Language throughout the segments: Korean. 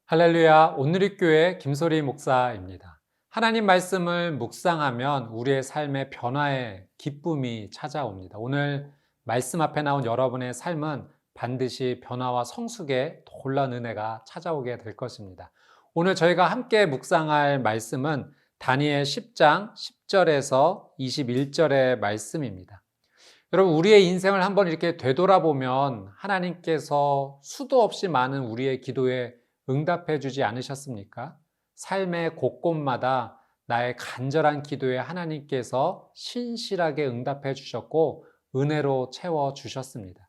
할렐루야, 온누리교회 김소리 목사입니다. 하나님 말씀을 묵상하면 우리의 삶의 변화의 기쁨이 찾아옵니다. 오늘 말씀 앞에 나온 여러분의 삶은 반드시 변화와 성숙의 놀라운 은혜가 찾아오게 될 것입니다. 오늘 저희가 함께 묵상할 말씀은 다니엘 10장 10절에서 21절의 말씀입니다. 여러분, 우리의 인생을 한번 이렇게 되돌아보면 하나님께서 수도 없이 많은 우리의 기도에 응답해 주지 않으셨습니까? 삶의 곳곳마다 나의 간절한 기도에 하나님께서 신실하게 응답해 주셨고 은혜로 채워 주셨습니다.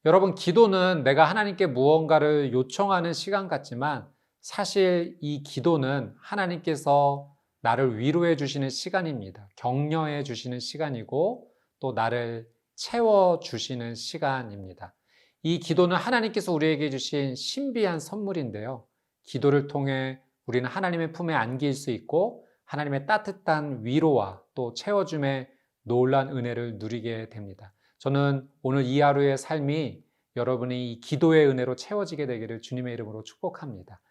여러분, 기도는 내가 하나님께 무언가를 요청하는 시간 같지만 사실 이 기도는 하나님께서 나를 위로해 주시는 시간입니다. 격려해 주시는 시간이고 또 나를 채워주시는 시간입니다. 이 기도는 하나님께서 우리에게 주신 신비한 선물인데요. 기도를 통해 우리는 하나님의 품에 안길 수 있고 하나님의 따뜻한 위로와 또 채워줌의 놀라운 은혜를 누리게 됩니다. 저는 오늘 이 하루의 삶이 여러분이 이 기도의 은혜로 채워지게 되기를 주님의 이름으로 축복합니다.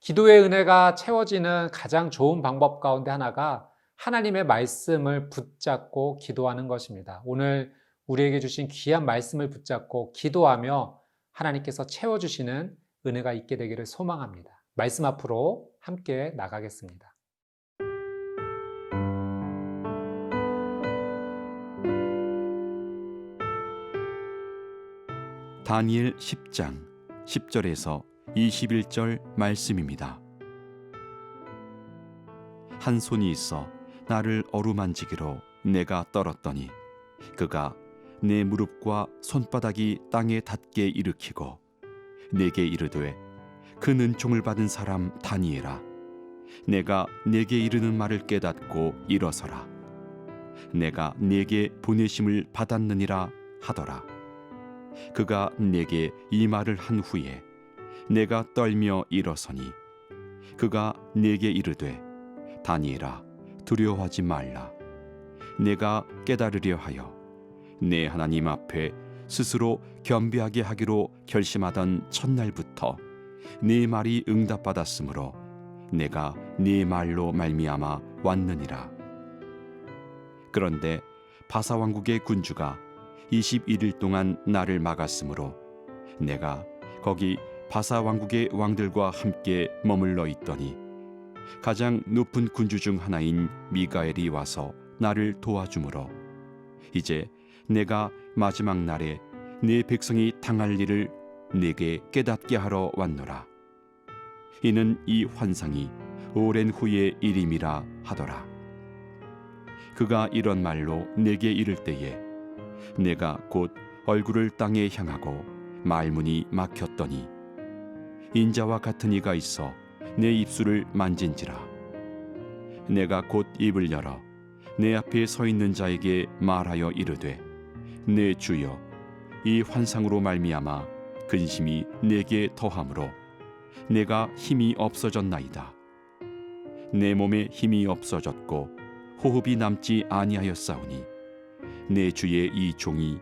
기도의 은혜가 채워지는 가장 좋은 방법 가운데 하나가 하나님의 말씀을 붙잡고 기도하는 것입니다. 오늘 우리에게 주신 귀한 말씀을 붙잡고 기도하며 하나님께서 채워주시는 은혜가 있게 되기를 소망합니다. 말씀 앞으로 함께 나가겠습니다. 다니엘 10장 10절에서 21절 말씀입니다. 한 손이 있어 나를 어루만지기로 내가 떨었더니 그가 내 무릎과 손바닥이 땅에 닿게 일으키고 내게 이르되 그 은총을 받은 사람 다니엘아, 내가 내게 이르는 말을 깨닫고 일어서라. 내가 내게 보내심을 받았느니라 하더라. 그가 내게 이 말을 한 후에 내가 떨며 일어서니 그가 내게 이르되 다니엘아, 두려워하지 말라. 내가 깨달으려 하여 내 하나님 앞에 스스로 겸비하게 하기로 결심하던 첫날부터 네 말이 응답받았으므로 내가 네 말로 말미암아 왔느니라. 그런데 바사 왕국의 군주가 21일 동안 나를 막았으므로 내가 거기 바사 왕국의 왕들과 함께 머물러 있더니 가장 높은 군주 중 하나인 미가엘이 와서 나를 도와주므로 이제 내가 마지막 날에 네 백성이 당할 일을 네게 깨닫게 하러 왔노라. 이는 이 환상이 오랜 후의 일임이라 하더라. 그가 이런 말로 내게 이를 때에 내가 곧 얼굴을 땅에 향하고 말문이 막혔더니 인자와 같은 이가 있어 내 입술을 만진지라. 내가 곧 입을 열어 내 앞에 서 있는 자에게 말하여 이르되 내 주여, 이 환상으로 말미암아 근심이 내게 더함으로 내가 힘이 없어졌나이다. 내 몸에 힘이 없어졌고 호흡이 남지 아니하였사오니 내 주의 이 종이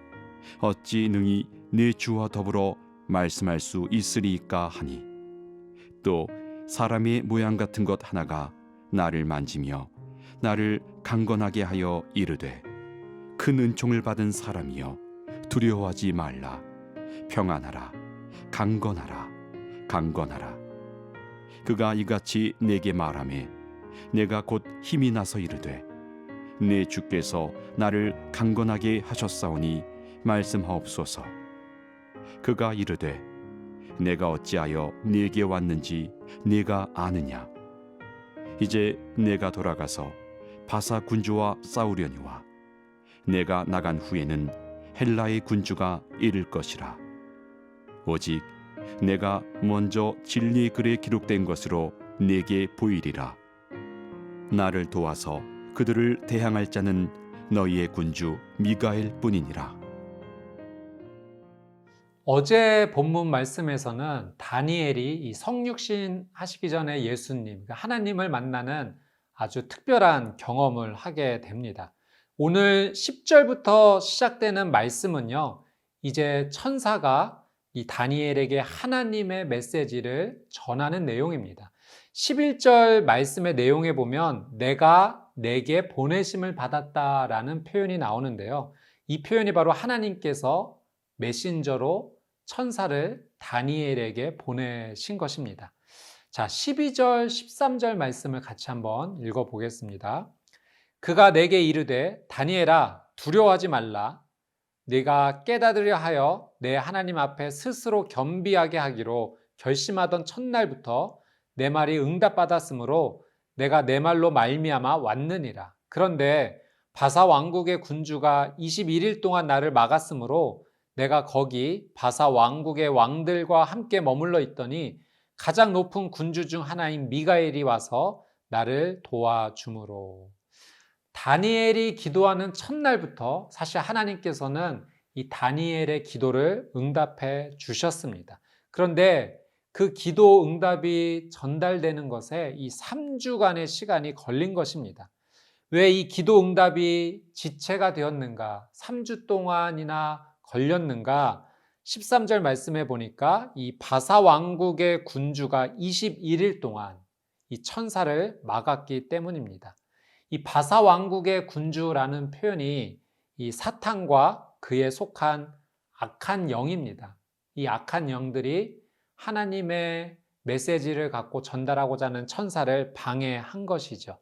어찌 능히 내 주와 더불어 말씀할 수 있으리까 하니 또 사람의 모양 같은 것 하나가 나를 만지며 나를 강건하게 하여 이르되 큰 은총을 받은 사람이여, 두려워하지 말라. 평안하라. 강건하라. 강건하라. 그가 이같이 내게 말하매 내가 곧 힘이 나서 이르되 내 주께서 나를 강건하게 하셨사오니 말씀하옵소서. 그가 이르되 내가 어찌하여 네게 왔는지 네가 아느냐. 이제 내가 돌아가서 바사 군주와 싸우려니와 내가 나간 후에는 헬라의 군주가 이를 것이라. 오직 내가 먼저 진리의 글에 기록된 것으로 네게 보이리라. 나를 도와서 그들을 대항할 자는 너희의 군주 미가엘 뿐이니라. 어제 본문 말씀에서는 다니엘이 이 성육신 하시기 전에 예수님, 그러니까 하나님을 만나는 아주 특별한 경험을 하게 됩니다. 오늘 10절부터 시작되는 말씀은요, 이제 천사가 이 다니엘에게 하나님의 메시지를 전하는 내용입니다. 11절 말씀의 내용에 보면 내가 내게 보내심을 받았다라는 표현이 나오는데요. 이 표현이 바로 하나님께서 메신저로 천사를 다니엘에게 보내신 것입니다. 자, 12절, 13절 말씀을 같이 한번 읽어보겠습니다. 그가 내게 이르되 다니엘아 두려워하지 말라. 네가 깨닫으려 하여 내 하나님 앞에 스스로 겸비하게 하기로 결심하던 첫날부터 내 말이 응답받았으므로 내가 내 말로 말미암아 왔느니라. 그런데 바사 왕국의 군주가 21일 동안 나를 막았으므로 내가 거기 바사 왕국의 왕들과 함께 머물러 있더니 가장 높은 군주 중 하나인 미가엘이 와서 나를 도와주므로. 다니엘이 기도하는 첫날부터 사실 하나님께서는 이 다니엘의 기도를 응답해 주셨습니다. 그런데 그 기도 응답이 전달되는 것에 이 3주간의 시간이 걸린 것입니다. 왜 이 기도 응답이 지체가 되었는가? 3주 동안이나 걸렸는가? 13절 말씀해 보니까 이 바사 왕국의 군주가 21일 동안 이 천사를 막았기 때문입니다. 이 바사 왕국의 군주라는 표현이 이 사탄과 그에 속한 악한 영입니다. 이 악한 영들이 하나님의 메시지를 갖고 전달하고자 하는 천사를 방해한 것이죠.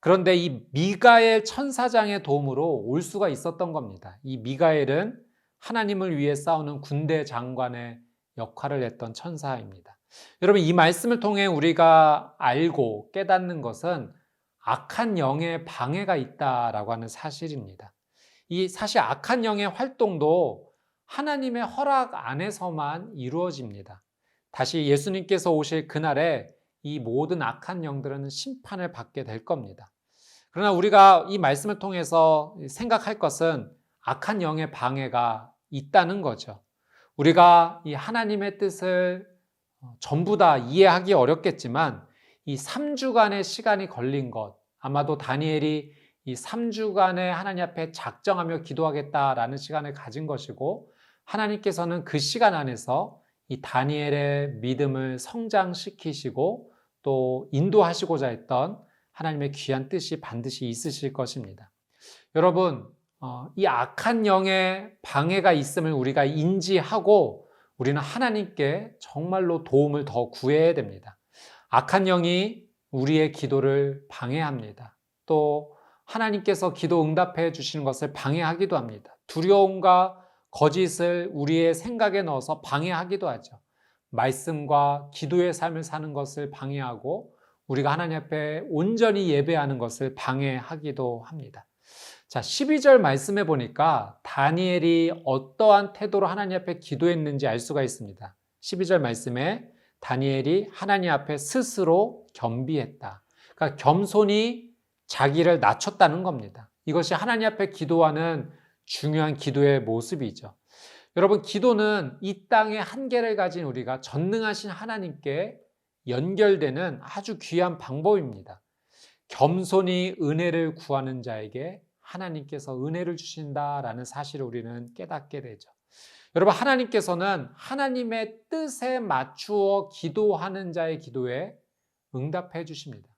그런데 이 미가엘 천사장의 도움으로 올 수가 있었던 겁니다. 이 미가엘은 하나님을 위해 싸우는 군대 장관의 역할을 했던 천사입니다. 여러분, 이 말씀을 통해 우리가 알고 깨닫는 것은 악한 영의 방해가 있다라고 하는 사실입니다. 이 사실 악한 영의 활동도 하나님의 허락 안에서만 이루어집니다. 다시 예수님께서 오실 그날에 이 모든 악한 영들은 심판을 받게 될 겁니다. 그러나 우리가 이 말씀을 통해서 생각할 것은 악한 영의 방해가 있다는 거죠. 우리가 이 하나님의 뜻을 전부 다 이해하기 어렵겠지만 이 3주간의 시간이 걸린 것, 아마도 다니엘이 이 3주간에 하나님 앞에 작정하며 기도하겠다라는 시간을 가진 것이고, 하나님께서는 그 시간 안에서 이 다니엘의 믿음을 성장시키시고 또 인도하시고자 했던 하나님의 귀한 뜻이 반드시 있으실 것입니다. 여러분, 이 악한 영의 방해가 있음을 우리가 인지하고 우리는 하나님께 정말로 도움을 더 구해야 됩니다. 악한 영이 우리의 기도를 방해합니다. 또 하나님께서 기도 응답해 주시는 것을 방해하기도 합니다. 두려움과 거짓을 우리의 생각에 넣어서 방해하기도 하죠. 말씀과 기도의 삶을 사는 것을 방해하고 우리가 하나님 앞에 온전히 예배하는 것을 방해하기도 합니다. 자, 12절 말씀해 보니까 다니엘이 어떠한 태도로 하나님 앞에 기도했는지 알 수가 있습니다. 12절 말씀에 다니엘이 하나님 앞에 스스로 겸비했다. 그러니까 겸손히 자기를 낮췄다는 겁니다. 이것이 하나님 앞에 기도하는 중요한 기도의 모습이죠. 여러분, 기도는 이 땅의 한계를 가진 우리가 전능하신 하나님께 연결되는 아주 귀한 방법입니다. 겸손히 은혜를 구하는 자에게 하나님께서 은혜를 주신다라는 사실을 우리는 깨닫게 되죠. 여러분, 하나님께서는 하나님의 뜻에 맞추어 기도하는 자의 기도에 응답해 주십니다.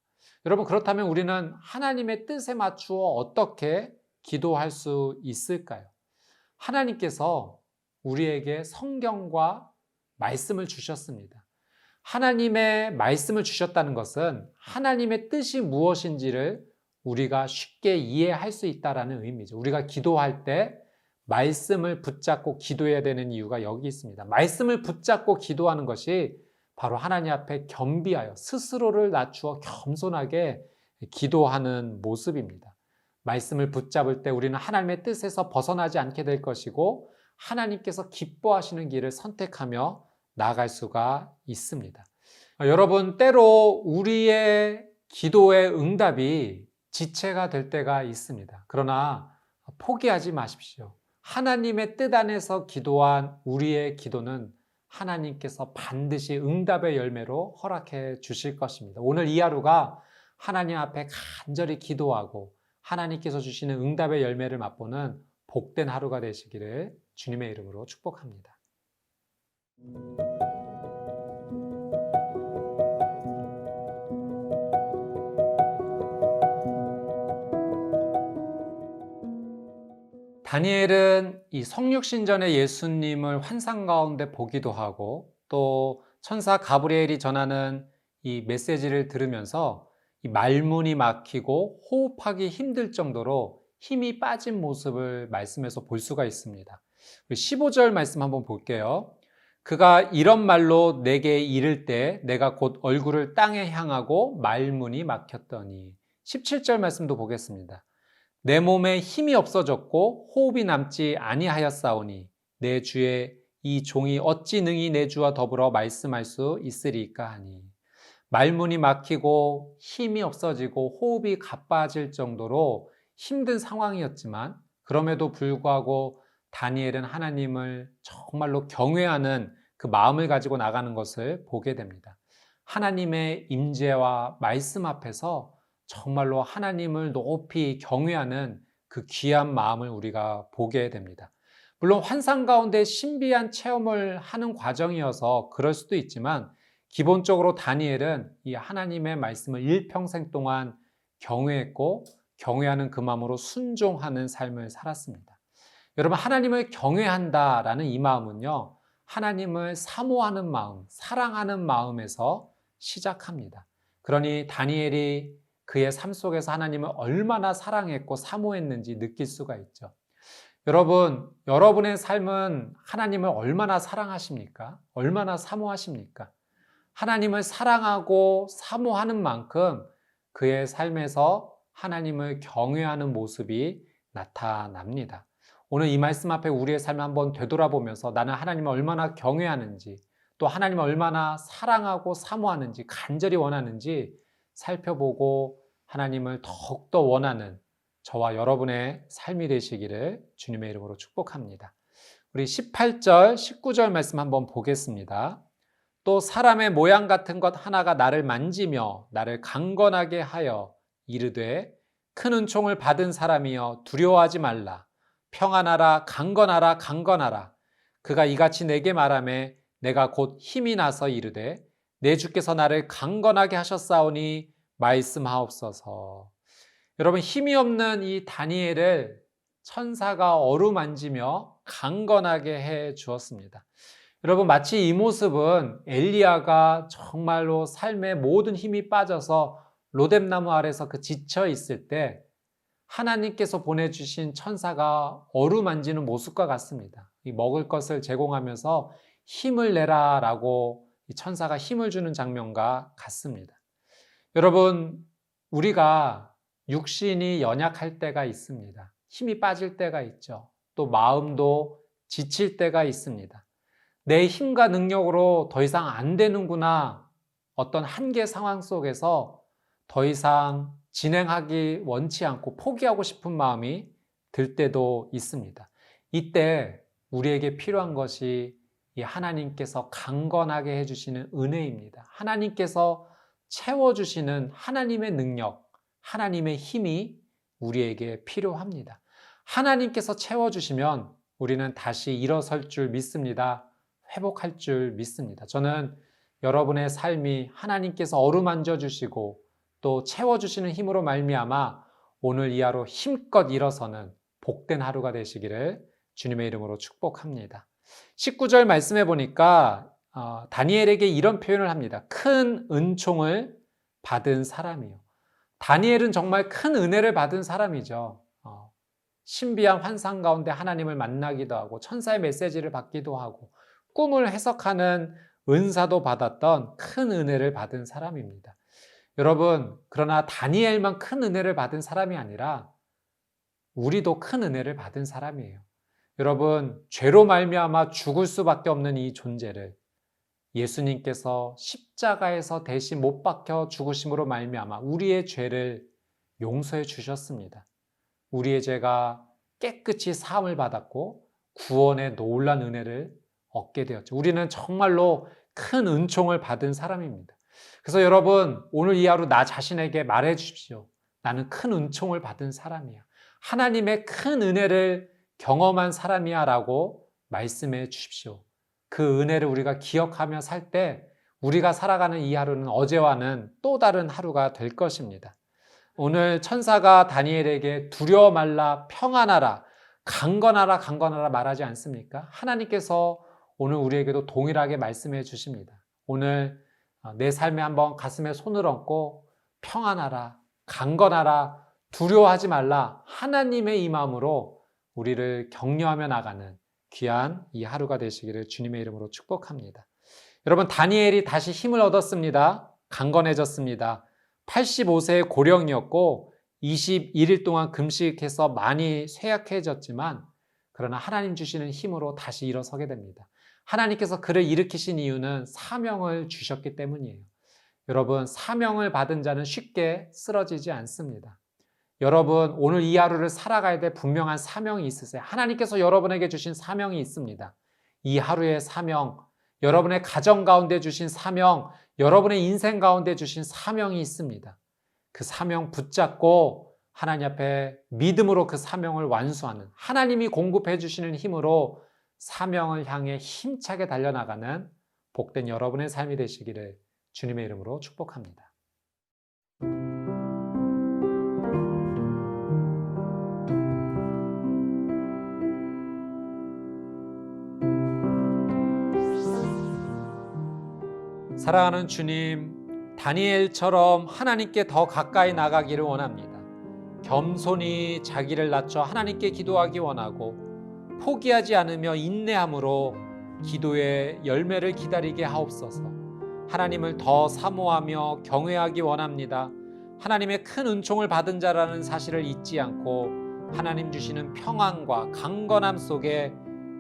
여러분, 그렇다면 우리는 하나님의 뜻에 맞추어 어떻게 기도할 수 있을까요? 하나님께서 우리에게 성경과 말씀을 주셨습니다. 하나님의 말씀을 주셨다는 것은 하나님의 뜻이 무엇인지를 우리가 쉽게 이해할 수 있다는 의미죠. 우리가 기도할 때 말씀을 붙잡고 기도해야 되는 이유가 여기 있습니다. 말씀을 붙잡고 기도하는 것이 바로 하나님 앞에 겸비하여 스스로를 낮추어 겸손하게 기도하는 모습입니다. 말씀을 붙잡을 때 우리는 하나님의 뜻에서 벗어나지 않게 될 것이고 하나님께서 기뻐하시는 길을 선택하며 나아갈 수가 있습니다. 여러분, 때로 우리의 기도의 응답이 지체가 될 때가 있습니다. 그러나 포기하지 마십시오. 하나님의 뜻 안에서 기도한 우리의 기도는 하나님께서 반드시 응답의 열매로 허락해 주실 것입니다. 오늘 이 하루가 하나님 앞에 간절히 기도하고 하나님께서 주시는 응답의 열매를 맛보는 복된 하루가 되시기를 주님의 이름으로 축복합니다. 다니엘은 이 성육신전의 예수님을 환상 가운데 보기도 하고 또 천사 가브리엘이 전하는 이 메시지를 들으면서 이 말문이 막히고 호흡하기 힘들 정도로 힘이 빠진 모습을 말씀에서 볼 수가 있습니다. 15절 말씀 한번 볼게요. 그가 이런 말로 내게 이를 때 내가 곧 얼굴을 땅에 향하고 말문이 막혔더니 17절 말씀도 보겠습니다. 내 몸에 힘이 없어졌고 호흡이 남지 아니하였사오니 내 주의 이 종이 어찌 능히 내 주와 더불어 말씀할 수 있으리까 하니 말문이 막히고 힘이 없어지고 호흡이 가빠질 정도로 힘든 상황이었지만 그럼에도 불구하고 다니엘은 하나님을 정말로 경외하는 그 마음을 가지고 나가는 것을 보게 됩니다. 하나님의 임재와 말씀 앞에서 정말로 하나님을 높이 경외하는 그 귀한 마음을 우리가 보게 됩니다. 물론 환상 가운데 신비한 체험을 하는 과정이어서 그럴 수도 있지만 기본적으로 다니엘은 이 하나님의 말씀을 일평생 동안 경외했고 경외하는 그 마음으로 순종하는 삶을 살았습니다. 여러분, 하나님을 경외한다라는 이 마음은요, 하나님을 사모하는 마음, 사랑하는 마음에서 시작합니다. 그러니 다니엘이 그의 삶 속에서 하나님을 얼마나 사랑했고 사모했는지 느낄 수가 있죠. 여러분, 여러분의 삶은 하나님을 얼마나 사랑하십니까? 얼마나 사모하십니까? 하나님을 사랑하고 사모하는 만큼 그의 삶에서 하나님을 경외하는 모습이 나타납니다. 오늘 이 말씀 앞에 우리의 삶을 한번 되돌아보면서 나는 하나님을 얼마나 경외하는지, 또 하나님을 얼마나 사랑하고 사모하는지, 간절히 원하는지 살펴보고 하나님을 더욱더 원하는 저와 여러분의 삶이 되시기를 주님의 이름으로 축복합니다. 우리 18절, 19절 말씀 한번 보겠습니다. 또 사람의 모양 같은 것 하나가 나를 만지며 나를 강건하게 하여 이르되 큰 은총을 받은 사람이여 두려워하지 말라. 평안하라, 강건하라, 강건하라. 그가 이같이 내게 말하매 내가 곧 힘이 나서 이르되 내 주께서 나를 강건하게 하셨사오니 말씀하옵소서. 여러분, 힘이 없는 이 다니엘을 천사가 어루만지며 강건하게 해 주었습니다. 여러분, 마치 이 모습은 엘리야가 정말로 삶의 모든 힘이 빠져서 로뎀나무 아래서 그 지쳐 있을 때 하나님께서 보내주신 천사가 어루만지는 모습과 같습니다. 이 먹을 것을 제공하면서 힘을 내라 라고 이 천사가 힘을 주는 장면과 같습니다. 여러분, 우리가 육신이 연약할 때가 있습니다. 힘이 빠질 때가 있죠. 또 마음도 지칠 때가 있습니다. 내 힘과 능력으로 더 이상 안 되는구나. 어떤 한계 상황 속에서 더 이상 진행하기 원치 않고 포기하고 싶은 마음이 들 때도 있습니다. 이때 우리에게 필요한 것이 이 하나님께서 강건하게 해주시는 은혜입니다. 하나님께서 채워주시는 하나님의 능력, 하나님의 힘이 우리에게 필요합니다. 하나님께서 채워주시면 우리는 다시 일어설 줄 믿습니다. 회복할 줄 믿습니다. 저는 여러분의 삶이 하나님께서 어루만져 주시고 또 채워주시는 힘으로 말미암아 오늘 이 하루 힘껏 일어서는 복된 하루가 되시기를 주님의 이름으로 축복합니다. 19절 말씀해 보니까 다니엘에게 이런 표현을 합니다. 큰 은총을 받은 사람이요. 다니엘은 정말 큰 은혜를 받은 사람이죠. 신비한 환상 가운데 하나님을 만나기도 하고 천사의 메시지를 받기도 하고 꿈을 해석하는 은사도 받았던 큰 은혜를 받은 사람입니다. 여러분, 그러나 다니엘만 큰 은혜를 받은 사람이 아니라 우리도 큰 은혜를 받은 사람이에요. 여러분, 죄로 말미암아 죽을 수밖에 없는 이 존재를 예수님께서 십자가에서 대신 못 박혀 죽으심으로 말미암아 우리의 죄를 용서해 주셨습니다. 우리의 죄가 깨끗이 사함을 받았고 구원의 놀란 은혜를 얻게 되었죠. 우리는 정말로 큰 은총을 받은 사람입니다. 그래서 여러분, 오늘 이 하루 나 자신에게 말해 주십시오. 나는 큰 은총을 받은 사람이야. 하나님의 큰 은혜를 경험한 사람이야 라고 말씀해 주십시오. 그 은혜를 우리가 기억하며 살 때 우리가 살아가는 이 하루는 어제와는 또 다른 하루가 될 것입니다. 오늘 천사가 다니엘에게 두려워 말라 평안하라 강건하라 강건하라 말하지 않습니까? 하나님께서 오늘 우리에게도 동일하게 말씀해 주십니다. 오늘 내 삶에 한번 가슴에 손을 얹고 평안하라 강건하라 두려워하지 말라 하나님의 이 마음으로 우리를 격려하며 나가는 귀한 이 하루가 되시기를 주님의 이름으로 축복합니다. 여러분, 다니엘이 다시 힘을 얻었습니다. 강건해졌습니다. 85세의 고령이었고 21일 동안 금식해서 많이 쇠약해졌지만 그러나 하나님 주시는 힘으로 다시 일어서게 됩니다. 하나님께서 그를 일으키신 이유는 사명을 주셨기 때문이에요. 여러분, 사명을 받은 자는 쉽게 쓰러지지 않습니다. 여러분, 오늘 이 하루를 살아가야 될 분명한 사명이 있으세요. 하나님께서 여러분에게 주신 사명이 있습니다. 이 하루의 사명, 여러분의 가정 가운데 주신 사명, 여러분의 인생 가운데 주신 사명이 있습니다. 그 사명 붙잡고 하나님 앞에 믿음으로 그 사명을 완수하는, 하나님이 공급해 주시는 힘으로 사명을 향해 힘차게 달려나가는 복된 여러분의 삶이 되시기를 주님의 이름으로 축복합니다. 사랑하는 주님, 다니엘처럼 하나님께 더 가까이 나가기를 원합니다. 겸손히 자기를 낮춰 하나님께 기도하기 원하고 포기하지 않으며 인내함으로 기도의 열매를 기다리게 하옵소서. 하나님을 더 사모하며 경외하기 원합니다. 하나님의 큰 은총을 받은 자라는 사실을 잊지 않고 하나님 주시는 평안과 강건함 속에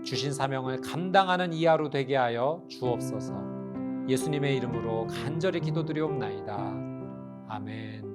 주신 사명을 감당하는 이 하루 되게 하여 주옵소서. 예수님의 이름으로 간절히 기도드리옵나이다. 아멘.